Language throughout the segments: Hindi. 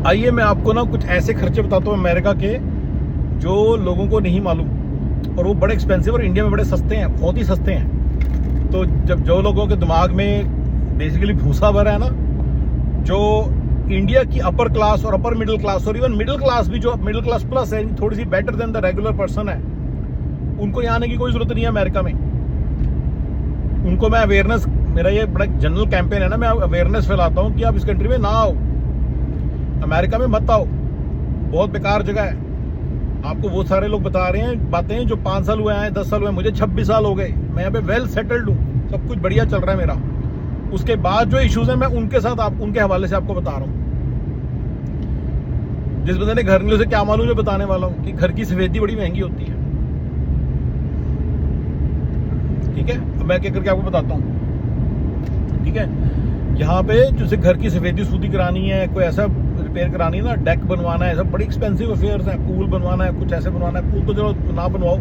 आइए मैं आपको ना कुछ ऐसे खर्चे बताता हूँ अमेरिका के जो लोगों को नहीं मालूम, और वो बड़े एक्सपेंसिव और इंडिया में बड़े सस्ते हैं, बहुत ही सस्ते हैं। तो जब जो लोगों के दिमाग में बेसिकली भूसा भरा है ना, जो इंडिया की अपर क्लास और अपर मिडिल क्लास और इवन मिडिल क्लास भी, जो मिडिल क्लास प्लस है, थोड़ी सी better than the regular person है, उनको यहाँ आने की कोई जरूरत नहीं है अमेरिका में। उनको मैं अवेयरनेस, मेरा ये बड़ा जनरल कैंपेन है ना, मैं अवेयरनेस फैलाता हूँ कि आप इस कंट्री में ना आओ, अमेरिका में मत आओ, बहुत बेकार जगह है। आपको वो सारे लोग बता रहे हैं बातें जो 5 साल हुए हैं, 10 साल हुए, मुझे 26 साल हो गए, मैं यहाँ पे वेल सेटल्ड हूँ, सब कुछ बढ़िया चल रहा है मेरा। उसके बाद जो इश्यूज हैं मैं उनके साथ उनके हवाले से आपको बता रहा हूँ। जिस बंदे ने घर नहीं, उसे क्या मालूम, जो बताने वाला हूँ कि घर की सफेदी बड़ी महंगी होती है। ठीक है, अब मैं क्या करके आपको बताता हूँ। ठीक है, यहाँ पे जैसे घर की सफेदी सूदी करानी है, कोई ऐसा रिपेयर करानी है ना, डेक बनवाना है, सब बड़ी एक्सपेंसिव अफेयर्स हैं। पूल बनवाना है, कुछ ऐसे बनवाना है, पूल तो चलो ना बनवाओ,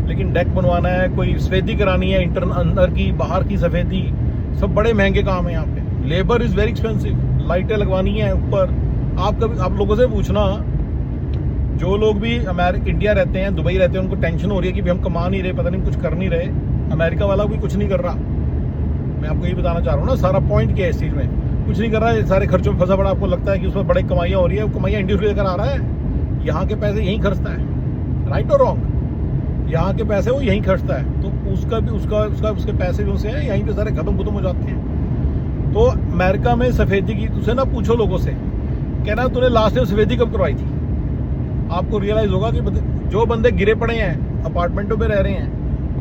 लेकिन डेक बनवाना है, कोई सफेदी करानी है, अंदर की बाहर की सफेदी, सब बड़े महंगे काम है यहाँ पे। लेबर इज वेरी एक्सपेंसिव, लाइटें लगवानी है ऊपर। आप लोगों से पूछना, जो लोग भी इंडिया रहते हैं, दुबई रहते हैं, उनको टेंशन हो रही है कि हम कमा नहीं रहे, पता नहीं कुछ कर नहीं रहे, अमेरिका वाला भी कुछ नहीं कर रहा। मैं आपको ये बताना चाह रहा हूँ ना, सारा पॉइंट क्या है इस चीज में, कुछ नहीं कर रहा है, सारे खर्चों में फंसा पड़ा। आपको लगता है कि उसमें बड़े कमाइयाँ हो रही है, वो कमाइयाँ इंडिया से लेकर आ रहा है, यहाँ के पैसे यहीं खर्चता है। राइट और रॉन्ग, यहाँ के पैसे वो यहीं खर्चता है, तो उसका भी उसके पैसे जो से हैं यहीं पे सारे खत्म हो जाते हैं। तो अमेरिका में सफेदी की तुझसे ना पूछो लोगों से, कहना तूने लास्ट टाइम सफेदी कब करवाई थी, आपको रियलाइज होगा कि जो बंदे गिरे पड़े हैं, अपार्टमेंटों में रह रहे हैं,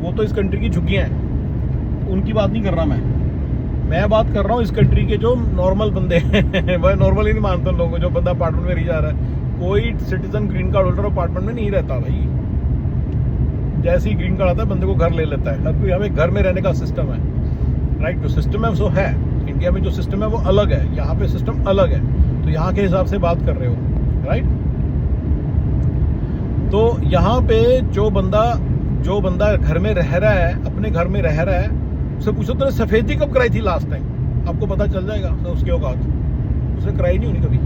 वो तो इस कंट्री की झुग्गियां हैं। उनकी बात नहीं कर रहा मैं बात कर रहा हूँ इस कंट्री के जो नॉर्मल बंदे हैं। वह नॉर्मल ही नहीं मानता लोगों, जो बंदा अपार्टमेंट में रह जा रहा है। कोई citizen green card holder apartment में नहीं रहता भाई, जैसे ही ग्रीन कार्ड आता है बंदे को घर ले लेता है। हर कोई, हमें घर में रहने का सिस्टम है। राइट, जो सिस्टम है वो है इंडिया में, जो सिस्टम है वो अलग है, यहाँ पे सिस्टम अलग है, तो यहाँ के हिसाब से बात कर रहे हो। राइट, तो यहाँ पे जो बंदा घर में रह रहा है, अपने घर में रह रहा है, उससे पूछो तूने सफेदी कब कराई थी लास्ट टाइम, आपको पता चल जाएगा तो उसकी औकात। उसने कराई नहीं होनी कभी,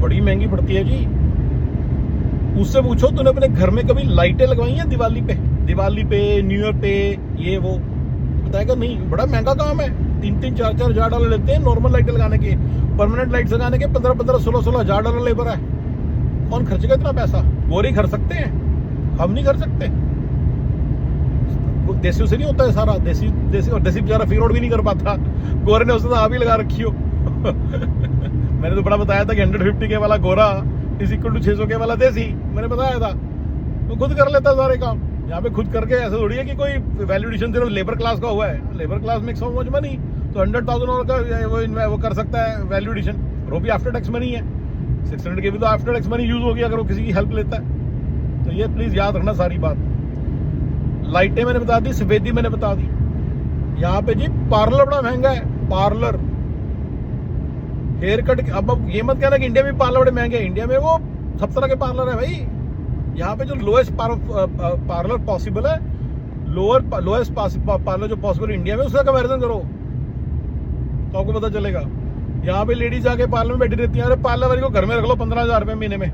बड़ी महंगी पड़ती है जी। उससे पूछो तूने अपने घर में कभी लाइटें लगवाई हैं दिवाली पे, न्यू ईयर पे, ये वो, बताएगा नहीं, बड़ा महंगा काम है। 3-3, 4-4 हजार डॉलर लेते हैं नॉर्मल लाइटें लगाने के, परमानेंट लाइट लगाने के 15-15, 16-16 हजार डॉलर लेबर है। कौन खर्चेगा इतना पैसा? गोरे खर्च सकते हैं, हम नहीं कर सकते। देसियों से नहीं होता है सारा, देसी और देसी बेचारा फिगर आउट भी नहीं कर पाता, गोरे ने उसने तो आप ही लगा रखी हो। मैंने तो बड़ा बताया था कि 150K वाला गोरा इज इक्वल टू 600K वाला देसी, मैंने बताया था। तो खुद कर लेता सारे काम, यहाँ पे खुद करके ऐसा थोड़ी है कि कोई वैल्यूएशन सिर्फ लेबर क्लास का हुआ है। Labour class makes so much money, तो 100,000 का वो कर सकता है वैल्यूएशन, और वो भी आफ्टर टैक्स मनी है। 600K भी तो आफ्टर टैक्स मनी यूज होगी अगर वो किसी की हेल्प लेता है। तो ये प्लीज याद रखना सारी बात। लाइटें मैंने बता दी, सफेदी मैंने बता दी। यहाँ पे जी पार्लर बड़ा महंगा है, पार्लर, हेयर कट। अब ये मत कहना कि इंडिया में पार्लर बड़े महंगे हैं, इंडिया में वो सब तरह के पार्लर है भाई। यहाँ पे जो लोएस्ट पार्लर पॉसिबल है, लोएस्ट पार्लर जो पॉसिबल इंडिया में, उसका कंपैरिजन करो तो आपको पता चलेगा। यहाँ पे लेडीज आके पार्लर में बैठी रहती है, अरे पार्लर वाली को घर में रख लो 15,000 रुपये महीने में,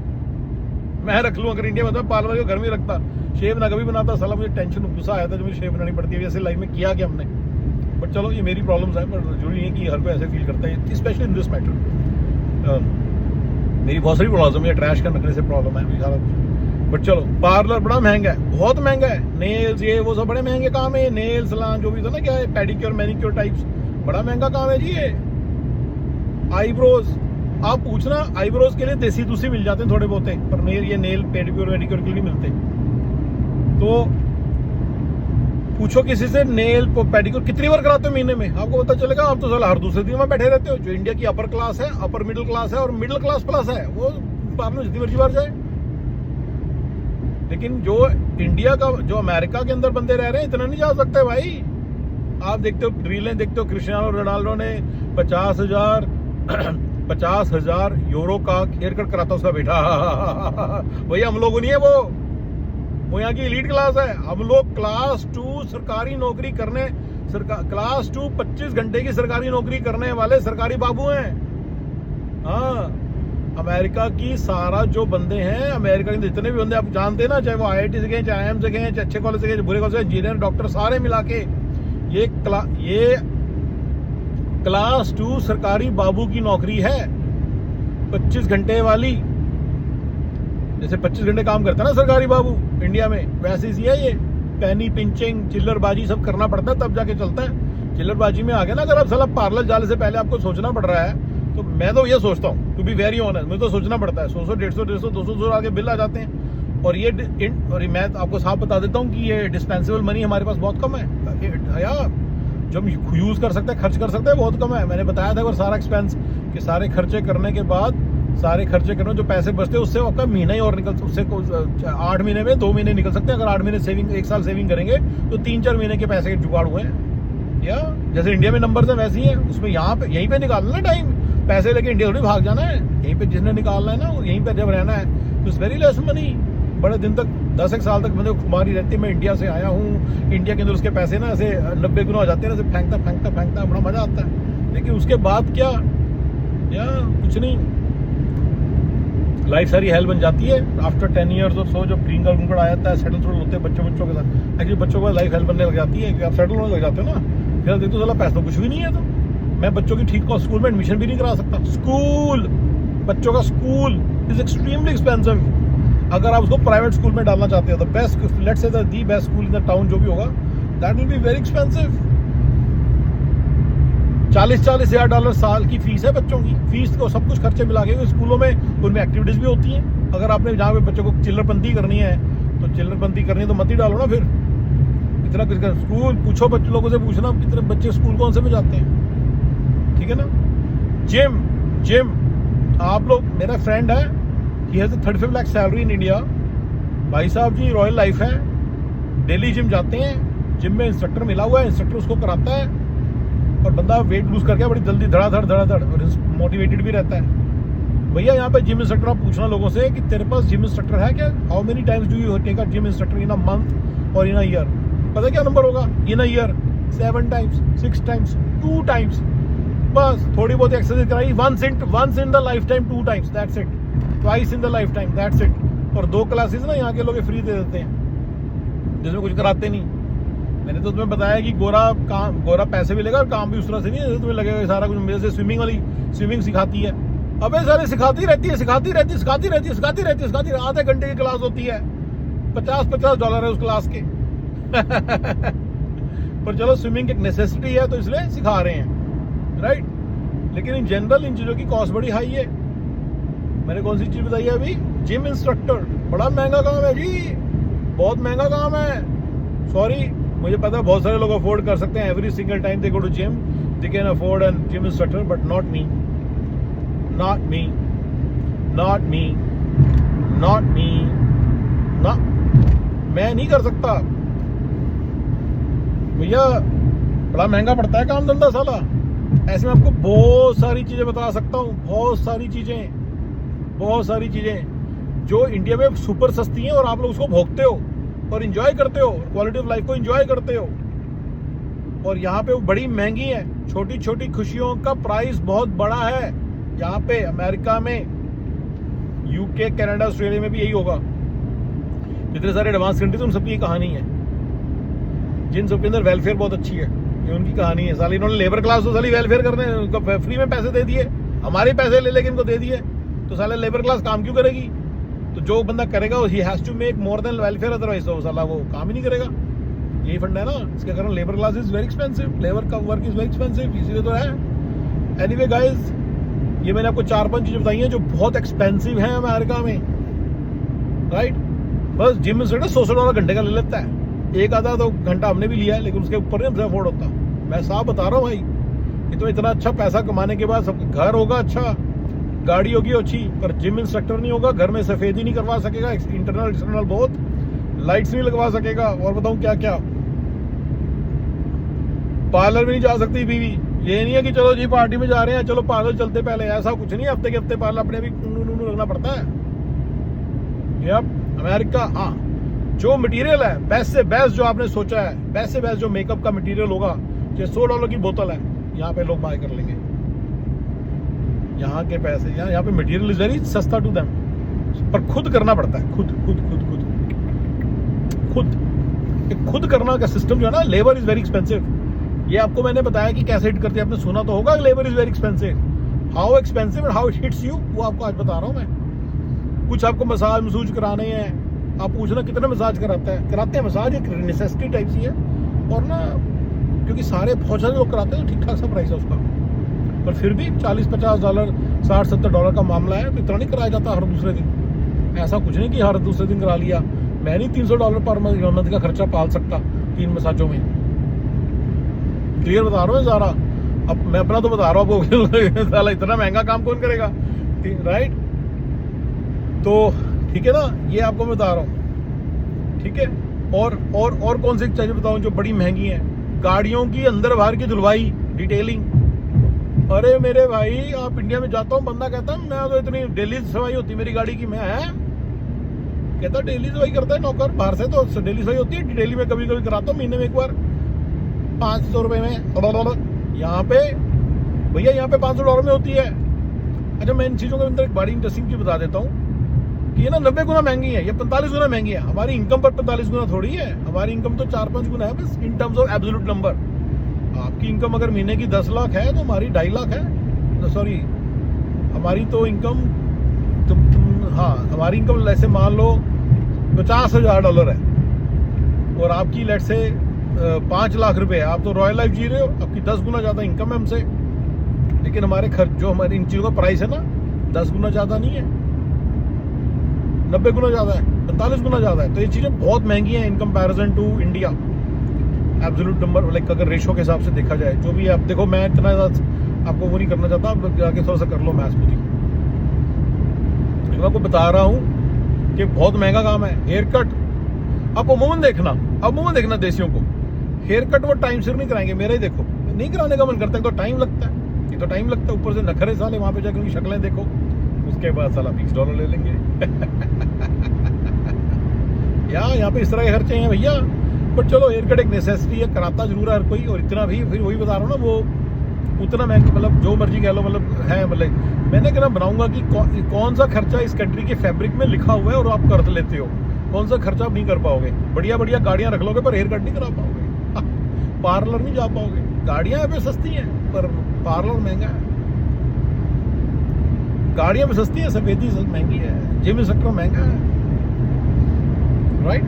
मैं रख लूँ। अगर इंडिया में तो पार्लर वाली को घर में रखता, शेव ना कभी बनाता। साला मुझे टेंशन, गुस्सा आया था जब मुझे शेव बनानी पड़ती है। ऐसे लाइफ में किया क्या हमने, बट चलो ये मेरी प्रॉब्लम्स है, पर जरूरी नहीं कि हर कोई ऐसे फील करता है, स्पेशली इन दिस मैटर। मेरी बहुत सारी प्रॉब्लम है, ट्रैश का नखरे से प्रॉब्लम है, बट चलो पार्लर बड़ा महंगा है, बहुत महंगा है। नेल्स ये वो सब बड़े महंगे काम है, नेल सलान जो भी था ना, क्या है, पेडिक्योर मैनिक्योर टाइप्स, बड़ा महंगा काम है जी ये। आईब्रोज, आप पूछना, आईब्रोज के लिए देसी दूसी मिल जाते हैं थोड़े बहुते, पर ये नेल पेडिक्योर वेडिक्योर के लिए मिलते। तो पूछो किसी से, नेल पेडिक्योर कितनी बार कराते हो महीने में, आपको पता चलेगा। आप तो साला हर दूसरे दिन में बैठे रहते हो। जो इंडिया की अपर क्लास है, अपर मिडिल क्लास है और मिडिल क्लास प्लस है, वो पार्लर जितनी मर्जी बार जाए। लेकिन जो इंडिया का, जो अमेरिका के अंदर बंदे रह रहे हैं, इतना नहीं जा सकते भाई। आप देखते हो रीलें, देखते हो क्रिस्टियानो रोनाल्डो ने 50,000 यूरो का हेयर कट कराता उसका बेटा। वही हम लोग नहीं है, वो यहाँ की एलीट क्लास है। हम लोग क्लास 2 सरकारी नौकरी करने, क्लास 2 25 घंटे की सरकारी नौकरी करने वाले सरकारी बाबू हैं। हाँ, अमेरिका की सारा जो बंदे हैं, अमेरिका के जितने भी बंदे आप जानते हैं ना, चाहे वो IIT से गए, चाहे IIM से गए, चाहे अच्छे कॉलेज से गए, बुरे कॉलेज से, इंजीनियर, डॉक्टर, सारे मिला के ये क्लास 2 सरकारी बाबू की नौकरी है, 25 घंटे वाली। जैसे 25 घंटे काम करता है ना सरकारी बाबू इंडिया में, वैसे ही है ये। पैनी पिंचिंग, चिल्लरबाजी सब करना पड़ता है तब जाके चलता है। चिल्लरबाजी में आ गया ना, अगर आप साला पार्लर जाने से पहले आपको सोचना पड़ रहा है, तो मैं तो ये सोचता हूँ, टू बी वेरी ऑनेस्ट, मुझे तो सोचना पड़ता है। 100 150 200 आगे बिल आ जाते हैं। और ये मैं आपको साफ बता देता हूँ कि ये डिस्पेंसेबल मनी हमारे पास बहुत कम है यार, जो हम यूज कर सकते हैं, खर्च कर सकते हैं, बहुत कम है। मैंने बताया था, अगर सारा एक्सपेंस के सारे खर्चे करने के बाद, सारे खर्चे करने जो पैसे बचते हैं, उससे आपका महीना ही और निकल, उससे 8 महीने में 2 महीने निकल सकते हैं। अगर 8 महीने सेविंग, 1 साल सेविंग करेंगे तो 3-4 महीने के पैसे जुगाड़ हुए हैं। या जैसे इंडिया में नंबर्स है वैसे ही है, उसमें यहाँ पे यहीं पे निकालना ना टाइम, पैसे लेके इंडिया थोड़ी भाग जाना है, यहीं पे जिसने निकालना है ना यहीं पे जब रहना है, तो वेरी लेस मनी। बड़े दिन तक 10 साल तक मुझे खुमारी रहती है, मैं इंडिया से आया हूँ, इंडिया के अंदर उसके पैसे ना ऐसे 90 गुना हो जाते हैं, ऐसे फेंकता बड़ा मजा आता है। लेकिन उसके बाद क्या, या कुछ नहीं, लाइफ सारी हेल बन जाती है। आफ्टर 10 ईयर्स और सो जब ग्रीन कार्ड आ जाता है, सेटल होते हैं बच्चों के साथ, एक्चुअली बच्चों का लाइफ हेल बनने लग जाती है कि आप सेटल होने लग जाते हो ना, फिर देखते हो साला पैसा तो कुछ भी नहीं है। तो मैं बच्चों की ठीक स्कूल में एडमिशन भी नहीं करा सकता। स्कूल, बच्चों का स्कूल इज एक्सट्रीमली एक्सपेंसिव। अगर आप उसको प्राइवेट स्कूल में डालना चाहते हो, the best, let's say the best school in the town जो भी होगा, that will be very expensive. $40,000 साल की फीस है बच्चों की। फीस को सब कुछ खर्चे मिला के, स्कूलों में उनमें एक्टिविटीज भी होती हैं। अगर आपने जहाँ पे बच्चों को चिल्लरबंदी करनी है, तो चिल्लरबंदी करनी है तो मत ही डालो ना फिर इतना कुछ कर। स्कूल पूछो बच्चे लोगों से, पूछना इतने बच्चे स्कूल कौन से में जाते हैं, ठीक है ना। जिम आप लोग, मेरा फ्रेंड है, he has 35 lakh salary in India, भाई साहब जी रॉयल लाइफ है, डेली जिम जाते हैं, जिम में इंस्ट्रक्टर मिला हुआ है, इंस्ट्रक्टर उसको कराता है, और बंदा वेट लूज करके बड़ी जल्दी धड़ाधड़ और मोटिवेटेड भी रहता है। भैया यहाँ पे जिम इंस्ट्रक्टर आप पूछना लोगों से कि तेरे पास जिम इंस्ट्रक्टर है क्या, how many times do you take a gym instructor in a month और इन अ ईयर, पता क्या नंबर होगा in a year? 7 times, 6 times, 2 times, बस थोड़ी बहुत एक्सरसाइज कराई। Once in the life time 2 times, that's it. Twice in the life time, that's it. और 2 क्लासेस ना यहाँ के लोग फ्री दे देते हैं, जिसमें कुछ कराते नहीं। मैंने तो तुम्हें बताया कि गोरा पैसे भी लेगा और काम भी उस तरह से नहीं है, तुम्हें लगेगा सारा कुछ। मेरे से स्विमिंग सिखाती है, अबे सारे सिखाती रहती है, आधे घंटे की क्लास होती है, $50 है उस क्लास के। पर चलो, स्विमिंग एक नेसेसिटी है तो इसलिए सिखा रहे हैं, राइट। लेकिन इन जनरल इन चीजों की कॉस्ट बड़ी हाई है। मैंने कौन सी चीज बताई है अभी? जिम इंस्ट्रक्टर बड़ा महंगा काम है जी, बहुत महंगा काम है। सॉरी, मुझे पता है बहुत सारे लोग अफोर्ड कर सकते हैं, every single time they go to gym they can afford an gym instructor, but not me, मैं नहीं कर सकता भैया, बड़ा महंगा पड़ता है काम धंधा साला। ऐसे में आपको बहुत सारी चीजें बता सकता हूँ, बहुत सारी चीजें जो इंडिया में सुपर सस्ती हैं और आप लोग उसको भोगते हो और एंजॉय करते हो, क्वालिटी ऑफ लाइफ को एंजॉय करते हो। और यहाँ पे वो बड़ी महंगी है। छोटी छोटी खुशियों का प्राइस बहुत बड़ा है यहाँ पे। अमेरिका में, यूके, कनाडा, ऑस्ट्रेलिया में भी यही होगा। जितने सारे एडवांस कंट्रीज उन सबकी कहानी है, जिन सबके अंदर वेलफेयर बहुत अच्छी है, ये उनकी कहानी है। साली इन्होंने लेबर क्लास तो साली वेलफेयर करने, उनको फ्री में पैसे दे दिए, हमारे पैसे ले लेके इनको दे दिए, तो साले लेबर क्लास काम क्यों करेगी? तो जो बंदा करेगा he has to make more than welfare, otherwise तो साला वो काम ही नहीं करेगा। यही फंड है ना, इसके कारण labour class is very expensive, labour का वर्क इज वेरी एक्सपेंसिव, इसीलिए तो है। एनीवे गाइस, ये मैंने आपको 4-5 चीजें बताई हैं जो बहुत एक्सपेंसिव हैं अमेरिका में, राइट। बस जिम इंस्ट्रक्टर $100 घंटे का ले लेता है, एक आधा तो घंटा हमने भी लिया है, लेकिन उसके ऊपर नहीं हमसे अफोर्ड होता। मैं साफ बता रहा हूँ भाई, ये तो इतना अच्छा पैसा कमाने के बाद सब घर होगा अच्छा, गाड़ी होगी अच्छी, पर जिम इंस्ट्रक्टर नहीं होगा, घर में सफेदी नहीं करवा सकेगा, इंटरनल एक्सटर्नल बहुत, लाइट्स नहीं लगवा सकेगा, और बताऊं क्या क्या, पार्लर में नहीं जा सकती बीवी। ये नहीं है कि चलो जी पार्टी में जा रहे हैं, चलो पार्लर चलते पहले, ऐसा कुछ नहीं है। हफ्ते के हफ्ते पार्लर अपने भी रखना पड़ता है। ये अमेरिका, हाँ, जो मटेरियल है बेस्ट से बेस्ट, जो आपने सोचा है बेस्ट से बेस्ट जो मेकअप का मटेरियल होगा, जो $100 की बोतल है, यहाँ पे लोग बाय कर लेंगे। यहाँ के पैसे, यहाँ पे मटेरियल इज वेरी सस्ता टू देम, पर खुद करना पड़ता है, खुद खुद करना का सिस्टम जो है ना, लेबर इज वेरी एक्सपेंसिव। ये आपको मैंने बताया कि कैसे हिट करते हैं, आपने सुना तो होगा, labour is very expensive. How expensive and how it hits you, वो आपको आज बता रहा हूँ मैं। कुछ आपको मसाज कराने हैं, आप पूछना कितने मसाज कराते हैं मसाज, एक नेसेसिटी टाइप सी है, और ना क्योंकि सारे बहुत सारे लोग कराते हैं तो ठीक ठाक सा प्राइस है उसका, पर फिर भी $40-50 $60-70 का मामला है, तो इतना नहीं कराया जाता हर दूसरे दिन। ऐसा कुछ नहीं कि हर दूसरे दिन करा लिया। मैं नहीं $300 पर मंथ का खर्चा पाल सकता 3 मसाजों में। क्लियर बता रहा हूँ सारा, अब मैं अपना तो बता रहा हूँ आपको। साला इतना महंगा काम कौन करेगा, राइट? तो ठीक है ना, ये आपको मैं बता रहा हूँ, ठीक है। और कौन सी चीजें बताऊँ जो बड़ी महंगी हैं? गाड़ियों की अंदर बाहर की धुलवाई, डिटेलिंग। अरे मेरे भाई, आप इंडिया में जाता हूँ, बंदा कहता है मैं तो इतनी डेली सफाई होती मेरी गाड़ी की, मैं है कहता डेली सफाई करता है नौकर बाहर से, तो डेली सफाई होती है, डेली में कभी कभी कराता हूँ, महीने में एक बार $500 में। यहाँ पे भैया, यहाँ पे $500 में होती है। अच्छा, मैं इन चीज़ों के अंदर एक बड़ी इंटरेस्टिंग चीज़ बता देता हूँ कि ये ना 90 गुना महंगी है, ये 45 गुना महंगी है। हमारी इनकम पर 45 गुना थोड़ी है, हमारी इनकम तो 4-5 गुना है बस, in terms of absolute number. आपकी इनकम अगर महीने की 10 लाख है तो हमारी 2.5 लाख है, सॉरी हमारी तो इनकम हाँ, हमारी इनकम ऐसे मान लो $50,000 है, और आपकी लेट से 5 लाख रुपए, आप तो रॉयल लाइफ जी रहे हो, आपकी 10 गुना ज़्यादा इनकम है हमसे, लेकिन हमारे खर्च जो हमारी इन चीज़ों का प्राइस है ना 10 गुना ज़्यादा नहीं है, 90 गुना ज़्यादा है, 45 गुना ज़्यादा है। तो ये चीज़ें बहुत महंगी हैं in comparison to India, absolute number, like अगर रेशो के हिसाब से देखा जाए। जो भी आप देखो, मैं इतना आपको वो नहीं करना चाहता, आप जाके थोड़ा सा कर लो मैथ्स खुद ही। मैं आपको बता रहा हूँ कि बहुत महंगा काम है। हेयर कट आप अमूमन देखना देसियों को हेयर कट वो टाइम सिर नहीं कराएंगे। मेरा ही देखो, नहीं कराने का मन करता है, तो टाइम लगता है, ये तो टाइम लगता है, ऊपर से नखरे साले, वहाँ पे जाकर उनकी शक्लें देखो, उसके बाद साला $20 ले लेंगे। यहाँ पे इस तरह के खर्चे हैं भैया। बट चलो, हेयर कट एक नेसेसिटी है, कराता जरूर है हर कोई, और इतना भी फिर वही बता रहा हूँ ना, वो उतना महंगा, मतलब जो मर्जी कह लो, मतलब है, मतलब मैंने कहना बनाऊंगा कि कौन सा खर्चा इस कंट्री के फैब्रिक में लिखा हुआ है और आप कर लेते हो, कौन सा खर्चा आप नहीं कर पाओगे। बढ़िया गाड़ियां रख लोगे पर हेयर कट नहीं करा पाओगे, पार्लर नहीं जा पाओगे। गाड़ियां पे सस्ती हैं पर पार्लर महंगा है। गाड़ियां पे सस्ती है, सफेदी महंगी है, जिम इंस्ट्रक्टर महंगा है, राइट।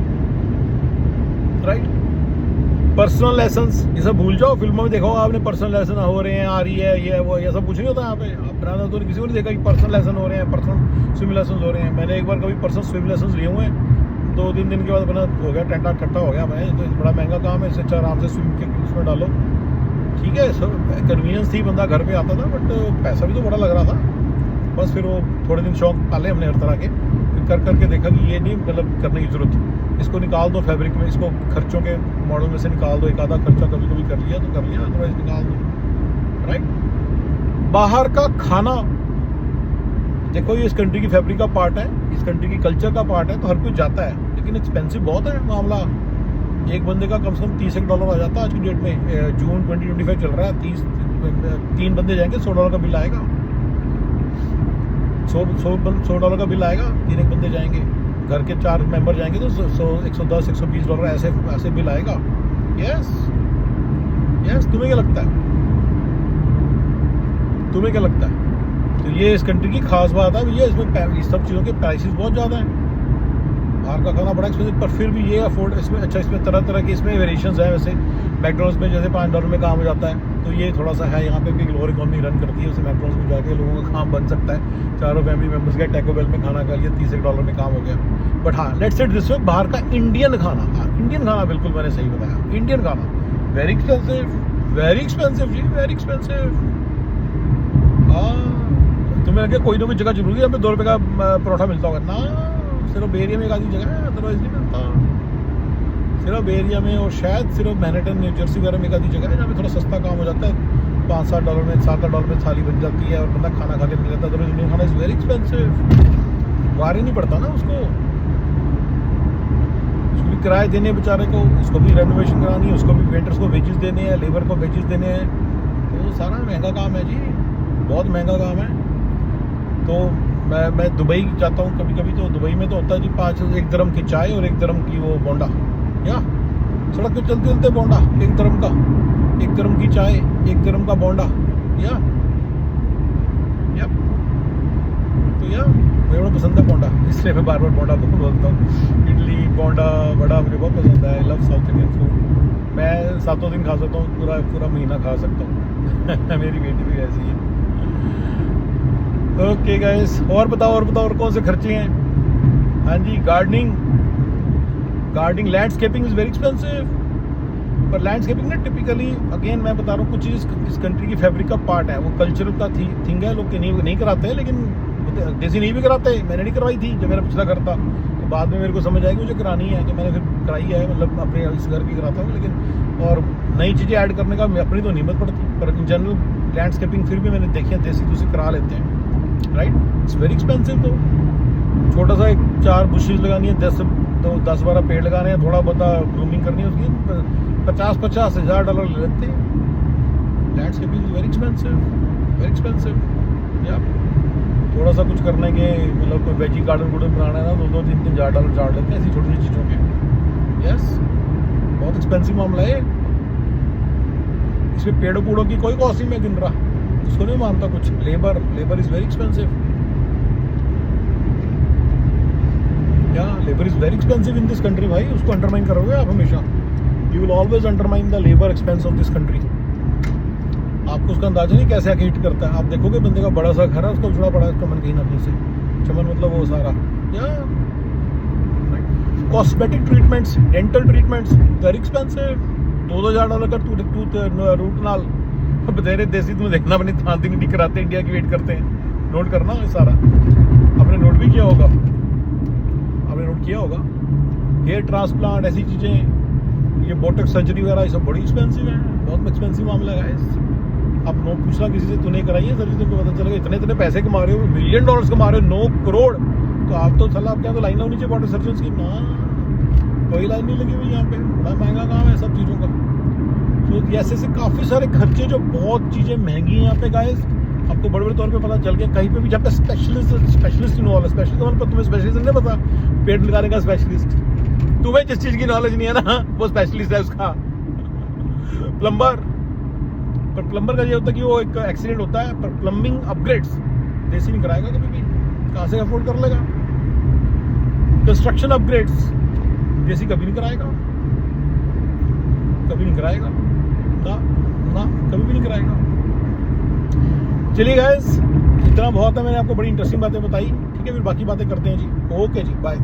पर्सनल लेसन्स ये सब भूल जाओ। फिल्मों में देखो आपने, पर्सनल लेसन हो रहे हैं, आ रही है, ये वो, ये सब कुछ नहीं होता यहाँ पे। आप बनाना तो किसी को नहीं देखा कि पर्सनल लेसन हो रहे हैं, पर्सनल स्विम लेसन हो रहे हैं। मैंने एक बार कभी पर्सनल स्विम लेसन लिए हुए हैं, 2-3 दिन के बाद अपना हो गया, टेंटा कट्टा हो गया। मैं तो बड़ा महंगा काम है, इससे अच्छा आराम से स्विम के उसमें डालो, ठीक है। सब कन्वीनियंस थी, बंदा घर पे आता था, बट पैसा भी तो बड़ा लग रहा था। बस फिर वो थोड़े दिन शौक पाले हमने हर तरह के, फिर करके देखा कि ये नहीं, मतलब करने की जरूरत, इसको निकाल दो फैब्रिक में, इसको खर्चों के मॉडल में से निकाल दो। एक आधा खर्चा कभी कभी कर लिया तो कर लिया, अदरवाइज निकाल दो, राइट। बाहर का खाना देखो, ये इस कंट्री की फैब्रिक का पार्ट है, इस कंट्री की कल्चर का पार्ट है, तो हर कोई जाता है, लेकिन एक्सपेंसिव बहुत है मामला। एक बंदे का कम से कम $30 आ जाता है आज की डेट में। जून 2025 चल रहा है, 3 बंदे जाएंगे, $100 का बिल आएगा, $100 का बिल आएगा। 3 बंदे जाएंगे, घर के 4 मेंबर जाएंगे तो $110 $120 ऐसे बिल आएगा। यस, तुम्हें क्या लगता है? तो ये इस कंट्री की खास बात है भैया, इसमें इस सब चीज़ों के प्राइसेस बहुत ज़्यादा हैं। बाहर का खाना बड़ा एक्सपेंसिव, पर फिर भी ये अफोर्ड, इसमें अच्छा, इसमें तरह तरह की इसमें वेरिएशंस है। वैसे मैकडॉनल्ड्स में जैसे $5 में काम हो जाता है, तो ये थोड़ा सा है, यहाँ पे भी लोअर इकोनॉमी रन करती है, उससे मैकडॉनल्ड्स में जाके लोगों का काम बन सकता है। चारों फैमिली मेम्बर्स गए, टैको बेल में खाना खा लिया, $30 में काम हो गया। बट हाँ, लेट्स सेट दिस वे, बाहर का इंडियन खाना बिल्कुल मैंने सही बताया, इंडियन खाना वेरी एक्सपेंसिव जी, वेरी एक्सपेंसिव। तुम्हें लगे कोई ना कोई जगह जरूरी है यहाँ पे $2 का परोठा मिलता होगा ना, सिर्फ बे एरिया में एक आधी जगह है, अदरवाइज नहीं मिलता। सिर्फ बे एरिया में, और शायद सिर्फ मैनहट्टन, न्यू जर्सी वगैरह में एक आधी जगह है जहाँ पे थोड़ा सस्ता काम हो जाता है, $5-7 में, $7 में थाली बन जाती है और बंदा खाना खा के निकल जाता है। तो इंडियन खाना इज़ वेरी एक्सपेंसिव, वार ही नहीं पड़ता ना उसको भी किराए देने बेचारे को, उसको भी रेनोवेशन करानी है, उसको भी वेटर्स को वेजेस देने हैं, लेबर को वेजेस देने हैं, तो सारा महंगा काम है जी, बहुत महंगा काम है। तो मैं दुबई जाता हूँ कभी कभी, तो दुबई में तो होता है जी 1 dirham की चाय और 1 dirham की वो बोंडा, या सड़क पे चलते चलते बोंडा 1 dirham का, 1 dirham की चाय 1 dirham का बोंडा, या तो या मुझे बड़ा पसंद है बोंडा, इसलिए मैं बार बार बोंडा बोलता हूँ। इडली बोंडा बड़ा मुझे बहुत पसंद है। I love south Indian food. मैं 7 दिन खा सकता हूँ, पूरा महीना खा सकता हूँ। मेरी बेटी भी ऐसी है। ओके गाइस, और बताओ और कौन से खर्चे हैं? हाँ जी, gardening landscaping is very expensive. पर लैंडस्केपिंग ना टिपिकली, अगेन मैं बता रहा हूँ, कुछ चीज़ इस कंट्री की फैब्रिक का पार्ट है, वो कल्चरल का थिंग है। लोग नहीं कराते हैं, लेकिन देसी नहीं भी कराते। मैंने नहीं करवाई थी जब मेरा पिछला घर था, तो बाद में मेरे को समझ आई कि मुझे करानी है, कि मैंने फिर कराई है, मतलब अपने इस घर की कराता हूँ। लेकिन और नई चीज़ें ऐड करने का अपनी तो हिम्मत पड़ती, पर इन जनरल लैंडस्केपिंग फिर भी मैंने देखी है, देसी दूसरी करा लेते हैं, राइट। It's very expensive. तो छोटा सा 4 बुशेज लगानी है, 10-12 पेड़ लगाने हैं, थोड़ा बहुत ग्रूमिंग करनी है उसकी, 50-50 हज़ार डॉलर ले लेते हैं। Landscaping is very expensive. या थोड़ा सा कुछ करने के, मतलब कोई वेजी गार्डन बनाना है ना, 2-3 हज़ार डॉलर चार्ज लेते हैं ऐसी छोटी छोटी चीज़ों के। यस, बहुत एक्सपेंसिव मामला है। इसमें पेड़ों पूड़ों की कोई कॉस्ट नहीं मैं गिन रहा, उसको नहीं मानता कुछ। Labour is very expensive. या labour is very expensive in this country. भाई उसको अंडरमाइन करोगे आप हमेशा, you will always undermine the labour expense of this country. आपको उसका अंदाजा नहीं कैसे आके हिट करता है। आप देखोगे बंदे का बड़ा सा घर है, उसको जुड़ा पड़ा है चमन कहीं ना कहीं से, चमन मतलब वो सारा। या cosmetic treatments, dental treatments very expensive. 2-2 हज़ार डॉलर का रूट नाल बतेरे देसी तुम्हें देखना अपनी थांती नहीं कराते, इंडिया की वेट करते हैं। नोट करना ये सारा, आपने नोट भी किया होगा, हेयर ट्रांसप्लांट, ऐसी चीज़ें, ये बोटॉक्स सर्जरी वगैरह, ये सब बड़ी एक्सपेंसिव है, बहुत एक्सपेंसिव मामला है। आप नो पूछना किसी से, तूने कराई है सर्जरी, तुमको पता चलेगा इतने पैसे कमा रहे हो, $1 मिलियन कमा रहे हो, 9 करोड़, तो आप तो चला, आप क्या तो लाइन होनी चाहिए बॉटॉक्स सर्जन की ना, कोई लाइन नहीं लगी हुई यहाँ पे। बड़ा महंगा काम है सब चीज़ों का। तो ऐसे काफ़ी सारे खर्चे, जो बहुत चीज़ें महंगी हैं यहाँ पे गाइस। आपको बड़े तौर पे पता चल गया, कहीं पे भी जहाँ पे स्पेशलिस्ट इन्वॉल्व है, स्पेशलिस्ट मतलब तुम्हें स्पेशलिस्ट नहीं पता, पेड़ लगाने का स्पेशलिस्ट, तुम्हें जिस चीज़ की नॉलेज नहीं है ना, वो स्पेशलिस्ट है उसका, प्लम्बर। पर प्लम्बर का ये होता है कि वो एक एक्सीडेंट होता है, पर प्लम्बिंग अपग्रेड्स देसी नहीं कराएगा कभी भी, कहाँ से अफोर्ड कर लेगा। कंस्ट्रक्शन अपग्रेड्स देसी कभी नहीं कराएगा, ना कभी भी नहीं कराएगा। चलिए गाइस, इतना बहुत है, मैंने आपको बड़ी इंटरेस्टिंग बातें बताई। ठीक है, फिर बाकी बातें करते हैं जी। ओके जी, बाय।